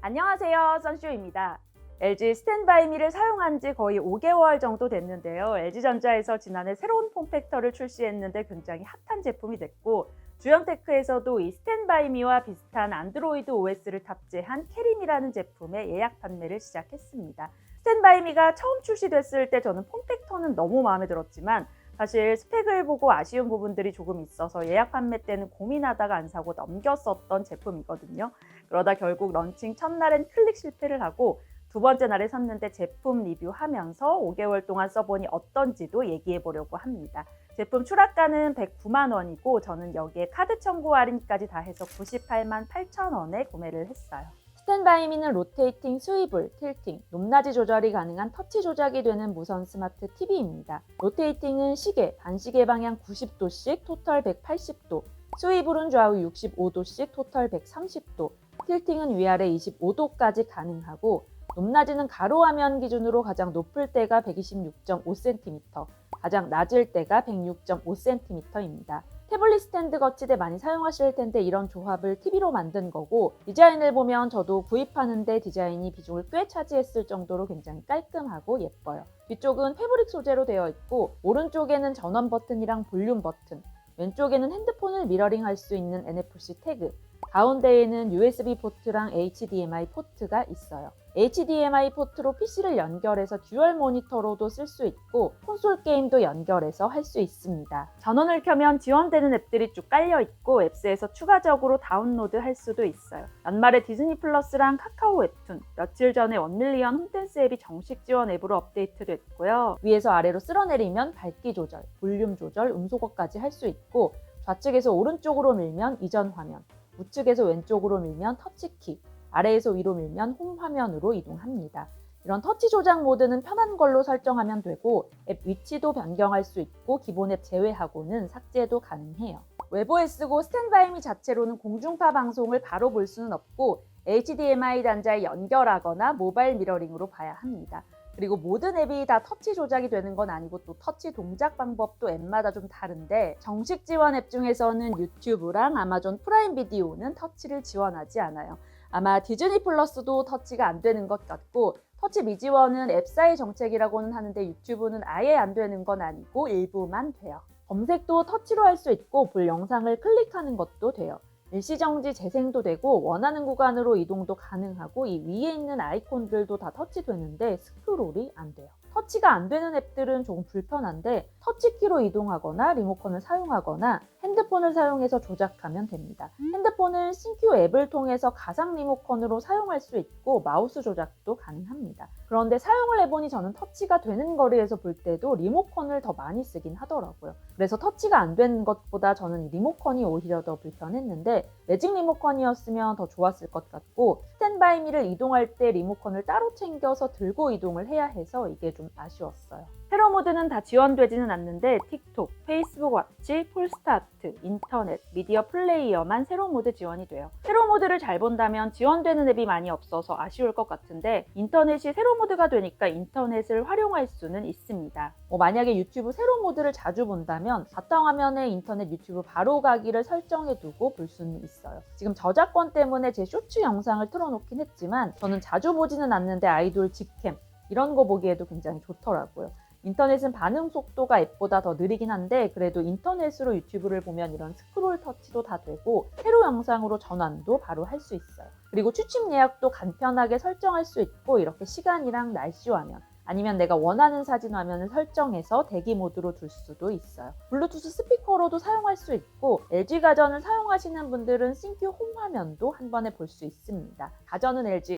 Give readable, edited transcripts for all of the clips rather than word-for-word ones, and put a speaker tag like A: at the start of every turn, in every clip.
A: 안녕하세요, 선쇼입니다. LG 스탠바이미를 사용한 지 거의 5개월 정도 됐는데요. LG전자에서 지난해 새로운 폼팩터를 출시했는데 굉장히 핫한 제품이 됐고, 주연테크에서도 이 스탠바이미와 비슷한 안드로이드 OS를 탑재한 캐림이라는 제품의 예약 판매를 시작했습니다. 스탠바이미가 처음 출시됐을 때 저는 폼팩터는 너무 마음에 들었지만 사실 스펙을 보고 아쉬운 부분들이 조금 있어서 예약 판매 때는 고민하다가 안 사고 넘겼었던 제품이거든요. 그러다 결국 런칭 첫날엔 클릭 실패를 하고 두 번째 날에 샀는데 제품 리뷰하면서 5개월 동안 써보니 어떤지도 얘기해 보려고 합니다. 제품 출하가는 109만 원이고 저는 여기에 카드 청구 할인까지 다 해서 98만 8천 원에 구매를 했어요. 스탠바이미는 로테이팅, 스위블, 틸팅, 높낮이 조절이 가능한 터치 조작이 되는 무선 스마트 TV입니다. 로테이팅은 시계, 반시계 방향 90도씩 토탈 180도, 스위블은 좌우 65도씩 토탈 130도, 틸팅은 위아래 25도까지 가능하고 높낮이는 가로화면 기준으로 가장 높을 때가 126.5cm, 가장 낮을 때가 106.5cm입니다. 태블릿 스탠드 거치대 많이 사용하실 텐데 이런 조합을 TV로 만든 거고 디자인을 보면 저도 구입하는데 디자인이 비중을 꽤 차지했을 정도로 굉장히 깔끔하고 예뻐요. 뒤쪽은 패브릭 소재로 되어 있고 오른쪽에는 전원 버튼이랑 볼륨 버튼, 왼쪽에는 핸드폰을 미러링할 수 있는 NFC 태그, 가운데에는 USB 포트랑 HDMI 포트가 있어요. HDMI 포트로 PC를 연결해서 듀얼 모니터로도 쓸 수 있고 콘솔 게임도 연결해서 할 수 있습니다. 전원을 켜면 지원되는 앱들이 쭉 깔려 있고 앱스에서 추가적으로 다운로드 할 수도 있어요. 연말에 디즈니 플러스랑 카카오 웹툰, 며칠 전에 1밀리언 홈댄스 앱이 정식 지원 앱으로 업데이트됐고요. 위에서 아래로 쓸어내리면 밝기 조절, 볼륨 조절, 음소거까지 할 수 있고 좌측에서 오른쪽으로 밀면 이전 화면, 우측에서 왼쪽으로 밀면 터치키, 아래에서 위로 밀면 홈 화면으로 이동합니다. 이런 터치 조작 모드는 편한 걸로 설정하면 되고 앱 위치도 변경할 수 있고 기본 앱 제외하고는 삭제도 가능해요. 외부에 쓰고 스탠바이미 자체로는 공중파 방송을 바로 볼 수는 없고 HDMI 단자에 연결하거나 모바일 미러링으로 봐야 합니다. 그리고 모든 앱이 다 터치 조작이 되는 건 아니고 또 터치 동작 방법도 앱마다 좀 다른데 정식 지원 앱 중에서는 유튜브랑 아마존 프라임 비디오는 터치를 지원하지 않아요. 아마 디즈니 플러스도 터치가 안 되는 것 같고 터치 미지원은 앱사의 정책이라고는 하는데 유튜브는 아예 안 되는 건 아니고 일부만 돼요. 검색도 터치로 할 수 있고 볼 영상을 클릭하는 것도 돼요. 일시정지 재생도 되고 원하는 구간으로 이동도 가능하고 이 위에 있는 아이콘들도 다 터치되는데 스크롤이 안 돼요. 터치가 안 되는 앱들은 조금 불편한데 터치키로 이동하거나 리모컨을 사용하거나 핸드폰을 사용해서 조작하면 됩니다. 핸드폰은 싱큐 앱을 통해서 가상 리모컨으로 사용할 수 있고 마우스 조작도 가능합니다. 그런데 사용을 해보니 저는 터치가 되는 거리에서 볼 때도 리모컨을 더 많이 쓰긴 하더라고요. 그래서 터치가 안 되는 것보다 저는 리모컨이 오히려 더 불편했는데 매직 리모컨이었으면 더 좋았을 것 같고 스탠바이미를 이동할 때 리모컨을 따로 챙겨서 들고 이동을 해야 해서 이게 좀 아쉬웠어요. 세로 모드는 다 지원되지는 않는데 틱톡, 페이스북 워치, 폴스타트, 인터넷, 미디어 플레이어만 세로 모드 지원이 돼요. 세로 모드를 잘 본다면 지원되는 앱이 많이 없어서 아쉬울 것 같은데 인터넷이 세로 모드가 되니까 인터넷을 활용할 수는 있습니다. 만약에 유튜브 세로 모드를 자주 본다면 바탕화면에 인터넷 유튜브 바로 가기를 설정해 두고 볼 수는 있어요. 지금 저작권 때문에 제 쇼츠 영상을 틀어놓긴 했지만 저는 자주 보지는 않는데 아이돌 직캠 이런 거 보기에도 굉장히 좋더라고요. 인터넷은 반응 속도가 앱보다 더 느리긴 한데 그래도 인터넷으로 유튜브를 보면 이런 스크롤 터치도 다 되고 세로 영상으로 전환도 바로 할 수 있어요. 그리고 취침 예약도 간편하게 설정할 수 있고 이렇게 시간이랑 날씨 화면 아니면 내가 원하는 사진 화면을 설정해서 대기 모드로 둘 수도 있어요. 블루투스 스피커로도 사용할 수 있고 LG 가전을 사용하시는 분들은 싱큐 홈 화면도 한 번에 볼 수 있습니다. 가전은 LG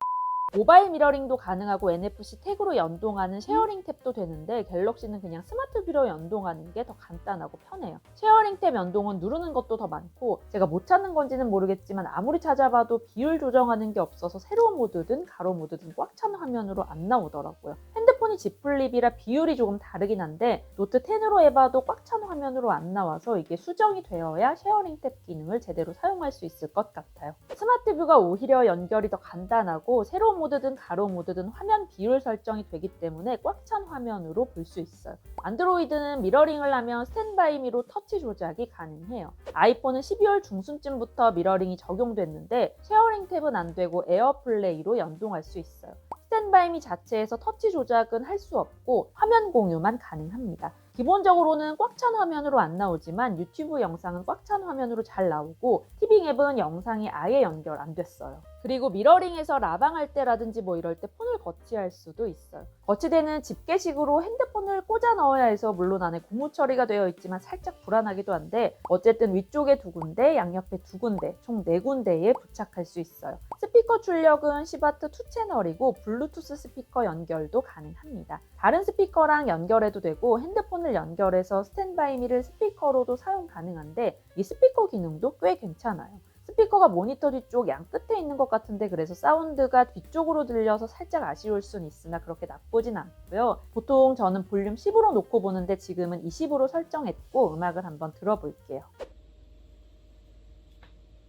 A: 모바일 미러링도 가능하고 NFC 태그로 연동하는 쉐어링 탭도 되는데 갤럭시는 그냥 스마트 뷰로 연동하는 게 더 간단하고 편해요. 쉐어링 탭 연동은 누르는 것도 더 많고 제가 못 찾는 건지는 모르겠지만 아무리 찾아봐도 비율 조정하는 게 없어서 세로 모드든 가로 모드든 꽉 찬 화면으로 안 나오더라고요. 핸드폰이 Z 플립이라 비율이 조금 다르긴 한데 노트 10으로 해봐도 꽉 찬 화면으로 안 나와서 이게 수정이 되어야 쉐어링 탭 기능을 제대로 사용할 수 있을 것 같아요. 스마트 뷰가 오히려 연결이 더 간단하고 세로 모드든 가로 모드든 화면 비율 설정이 되기 때문에 꽉 찬 화면으로 볼 수 있어요. 안드로이드는 미러링을 하면 스탠바이 미로 터치 조작이 가능해요. 아이폰은 12월 중순쯤부터 미러링이 적용됐는데 쉐어링 탭은 안 되고 에어플레이로 연동할 수 있어요. 스탠바이 미 자체에서 터치 조작은 할 수 없고 화면 공유만 가능합니다. 기본적으로는 꽉 찬 화면으로 안 나오지만 유튜브 영상은 꽉 찬 화면으로 잘 나오고 티빙 앱은 영상이 아예 연결 안 됐어요. 그리고 미러링에서 라방할 때라든지 뭐 이럴 때 폰을 거치할 수도 있어요. 거치대는 집게식으로 핸드폰을 꽂아 넣어야 해서 물론 안에 고무 처리가 되어 있지만 살짝 불안하기도 한데 어쨌든 위쪽에 2군데, 양옆에 2군데, 총 4군데에 부착할 수 있어요. 스피커 출력은 시바트 2채널이고 블루투스 스피커 연결도 가능합니다. 다른 스피커랑 연결해도 되고 핸드폰을 연결해서 스탠바이미를 스피커로도 사용 가능한데 이 스피커 기능도 꽤 괜찮아요. 스피커가 모니터 뒤쪽 양 끝에 있는 것 같은데 그래서 사운드가 뒤쪽으로 들려서 살짝 아쉬울 순 있으나 그렇게 나쁘진 않고요. 보통 저는 볼륨 10으로 놓고 보는데 지금은 20으로 설정했고 음악을 한번 들어볼게요.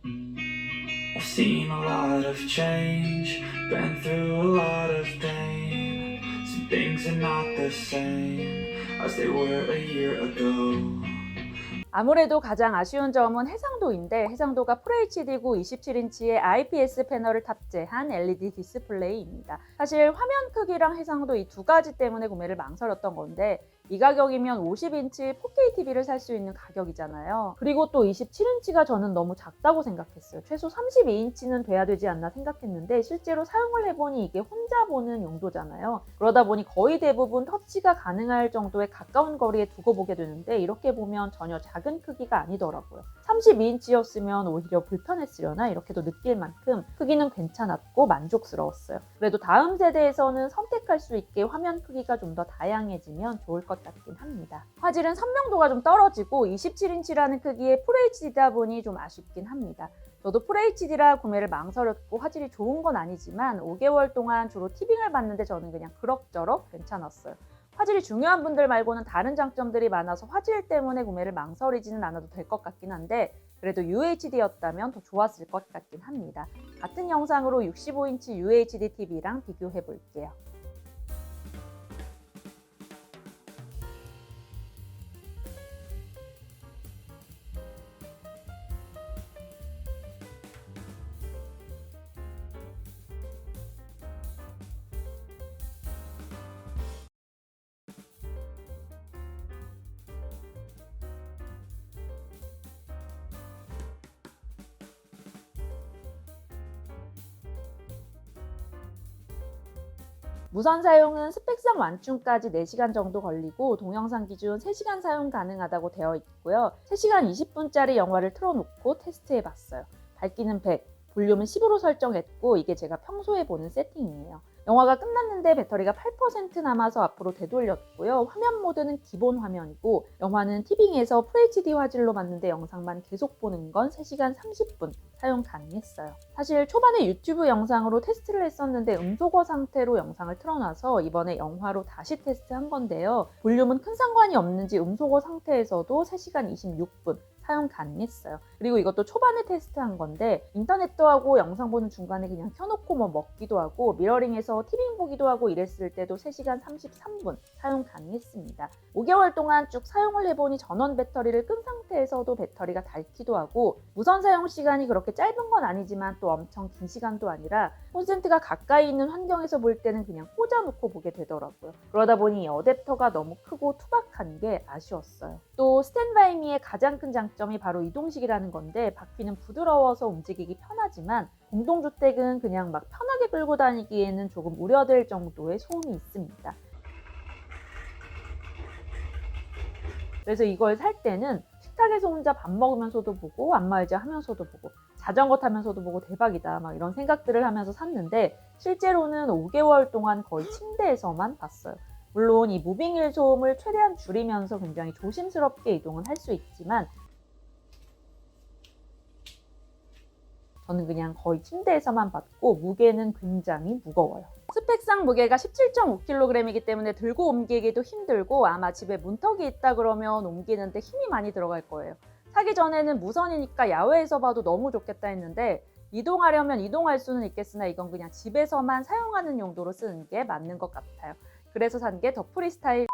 B: I've seen a lot of change, been through a lot of pain. Some things are not the same as they were a year ago.
A: 아무래도 가장 아쉬운 점은 해상도인데 해상도가 FHD고 27인치의 IPS 패널을 탑재한 LED 디스플레이입니다. 사실 화면 크기랑 해상도 이 두 가지 때문에 구매를 망설였던 건데 이 가격이면 50인치 4K TV를 살 수 있는 가격이잖아요. 그리고 또 27인치가 저는 너무 작다고 생각했어요. 최소 32인치는 돼야 되지 않나 생각했는데 실제로 사용을 해보니 이게 혼자 보는 용도잖아요. 그러다 보니 거의 대부분 터치가 가능할 정도의 가까운 거리에 두고 보게 되는데 이렇게 보면 전혀 작은 크기가 아니더라고요. 32인치였으면 오히려 불편했으려나 이렇게도 느낄 만큼 크기는 괜찮았고 만족스러웠어요. 그래도 다음 세대에서는 선택할 수 있게 화면 크기가 좀 더 다양해지면 좋을 것 같긴 합니다. 화질은 선명도가 좀 떨어지고 27인치라는 크기의 FHD다 보니 좀 아쉽긴 합니다. 저도 FHD라 구매를 망설였고 화질이 좋은 건 아니지만 5개월 동안 주로 티빙을 봤는데 저는 그냥 그럭저럭 괜찮았어요. 화질이 중요한 분들 말고는 다른 장점들이 많아서 화질 때문에 구매를 망설이지는 않아도 될 것 같긴 한데 그래도 UHD였다면 더 좋았을 것 같긴 합니다. 같은 영상으로 65인치 UHD TV랑 비교해 볼게요. 무선 사용은 스펙상 완충까지 4시간 정도 걸리고 동영상 기준 3시간 사용 가능하다고 되어 있고요. 3시간 20분짜리 영화를 틀어놓고 테스트해봤어요. 밝기는 100, 볼륨은 10으로 설정했고 이게 제가 평소에 보는 세팅이에요. 영화가 끝났는데 배터리가 8% 남아서 앞으로 되돌렸고요. 화면 모드는 기본 화면이고 영화는 티빙에서 FHD 화질로 봤는데 영상만 계속 보는 건 3시간 30분 사용 가능했어요. 사실 초반에 유튜브 영상으로 테스트를 했었는데 음소거 상태로 영상을 틀어놔서 이번에 영화로 다시 테스트한 건데요. 볼륨은 큰 상관이 없는지 음소거 상태에서도 3시간 26분 사용 가능했어요. 그리고 이것도 초반에 테스트한 건데 인터넷도 하고 영상 보는 중간에 그냥 켜놓고 뭐 먹기도 하고 미러링해서 티빙 보기도 하고 이랬을 때도 3시간 33분 사용 가능했습니다. 5개월 동안 쭉 사용을 해보니 전원 배터리를 끈 상태에서도 배터리가 닳기도 하고 무선 사용 시간이 그렇게 짧은 건 아니지만 또 엄청 긴 시간도 아니라 콘센트가 가까이 있는 환경에서 볼 때는 그냥 꽂아놓고 보게 되더라고요. 그러다 보니 어댑터가 너무 크고 투박한 게 아쉬웠어요. 또 스탠바이미의 가장 큰 장점이 바로 이동식이라는 건데 바퀴는 부드러워서 움직이기 편하지만 공동주택은 그냥 막 편하게 끌고 다니기에는 조금 우려될 정도의 소음이 있습니다. 그래서 이걸 살 때는 식탁에서 혼자 밥 먹으면서도 보고 안마의자 하면서도 보고 자전거 타면서도 보고 대박이다 막 이런 생각들을 하면서 샀는데 실제로는 5개월 동안 거의 침대에서만 봤어요. 물론 이 무빙일 소음을 최대한 줄이면서 굉장히 조심스럽게 이동은 할 수 있지만 저는 그냥 거의 침대에서만 받고 무게는 굉장히 무거워요. 스펙상 무게가 17.5kg이기 때문에 들고 옮기기도 힘들고 아마 집에 문턱이 있다 그러면 옮기는데 힘이 많이 들어갈 거예요. 사기 전에는 무선이니까 야외에서 봐도 너무 좋겠다 했는데 이동하려면 이동할 수는 있겠으나 이건 그냥 집에서만 사용하는 용도로 쓰는 게 맞는 것 같아요. 그래서 산 게 더 프리스타일.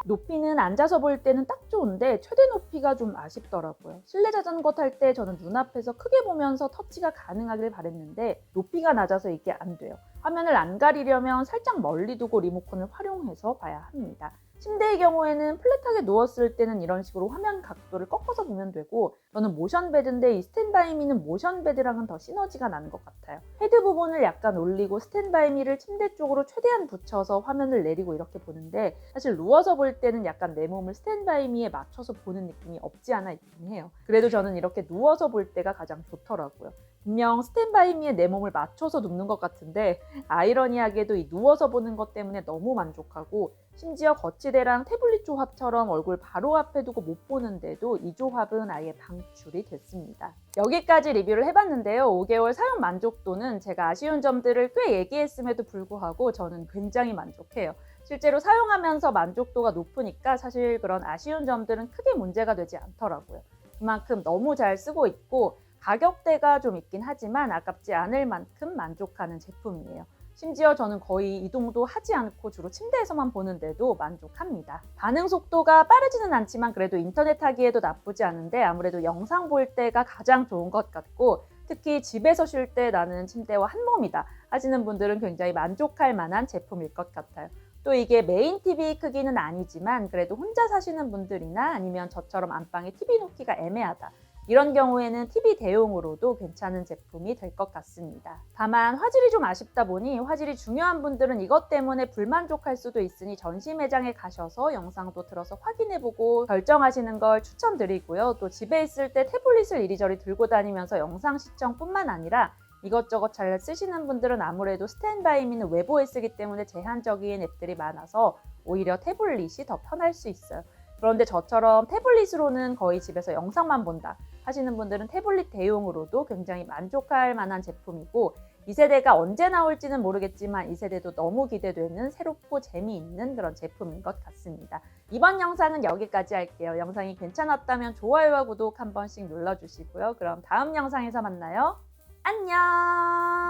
A: 높이는 앉아서 볼 때는 딱 좋은데 최대 높이가 좀 아쉽더라고요. 실내 자전거 탈 때 저는 눈앞에서 크게 보면서 터치가 가능하길 바랬는데 높이가 낮아서 이게 안 돼요. 화면을 안 가리려면 살짝 멀리 두고 리모컨을 활용해서 봐야 합니다. 침대의 경우에는 플랫하게 누웠을 때는 이런 식으로 화면 각도를 꺾어서 보면 되고 저는 모션 베드인데 이 스탠바이미는 모션 베드랑은 더 시너지가 나는 것 같아요. 헤드 부분을 약간 올리고 스탠바이미를 침대 쪽으로 최대한 붙여서 화면을 내리고 이렇게 보는데 사실 누워서 볼 때는 약간 내 몸을 스탠바이미에 맞춰서 보는 느낌이 없지 않아 있긴 해요. 그래도 저는 이렇게 누워서 볼 때가 가장 좋더라고요. 분명 스탠바이미에 내 몸을 맞춰서 눕는 것 같은데 아이러니하게도 이 누워서 보는 것 때문에 너무 만족하고 심지어 거치대랑 태블릿 조합처럼 얼굴 바로 앞에 두고 못 보는데도 이 조합은 아예 방출이 됐습니다. 여기까지 리뷰를 해봤는데요. 5개월 사용 만족도는 제가 아쉬운 점들을 꽤 얘기했음에도 불구하고 저는 굉장히 만족해요. 실제로 사용하면서 만족도가 높으니까 사실 그런 아쉬운 점들은 크게 문제가 되지 않더라고요. 그만큼 너무 잘 쓰고 있고 가격대가 좀 있긴 하지만 아깝지 않을 만큼 만족하는 제품이에요. 심지어 저는 거의 이동도 하지 않고 주로 침대에서만 보는데도 만족합니다. 반응 속도가 빠르지는 않지만 그래도 인터넷 하기에도 나쁘지 않은데 아무래도 영상 볼 때가 가장 좋은 것 같고 특히 집에서 쉴 때 나는 침대와 한 몸이다 하시는 분들은 굉장히 만족할 만한 제품일 것 같아요. 또 이게 메인 TV 크기는 아니지만 그래도 혼자 사시는 분들이나 아니면 저처럼 안방에 TV 놓기가 애매하다. 이런 경우에는 TV 대용으로도 괜찮은 제품이 될 것 같습니다. 다만 화질이 좀 아쉽다 보니 화질이 중요한 분들은 이것 때문에 불만족할 수도 있으니 전시 매장에 가셔서 영상도 틀어서 확인해보고 결정하시는 걸 추천드리고요. 또 집에 있을 때 태블릿을 이리저리 들고 다니면서 영상 시청뿐만 아니라 이것저것 잘 쓰시는 분들은 아무래도 스탠바이미는 외부에 쓰기 때문에 제한적인 앱들이 많아서 오히려 태블릿이 더 편할 수 있어요. 그런데 저처럼 태블릿으로는 거의 집에서 영상만 본다 하시는 분들은 태블릿 대용으로도 굉장히 만족할 만한 제품이고 이 세대가 언제 나올지는 모르겠지만 이 세대도 너무 기대되는 새롭고 재미있는 그런 제품인 것 같습니다. 이번 영상은 여기까지 할게요. 영상이 괜찮았다면 좋아요와 구독 한 번씩 눌러주시고요. 그럼 다음 영상에서 만나요. 안녕!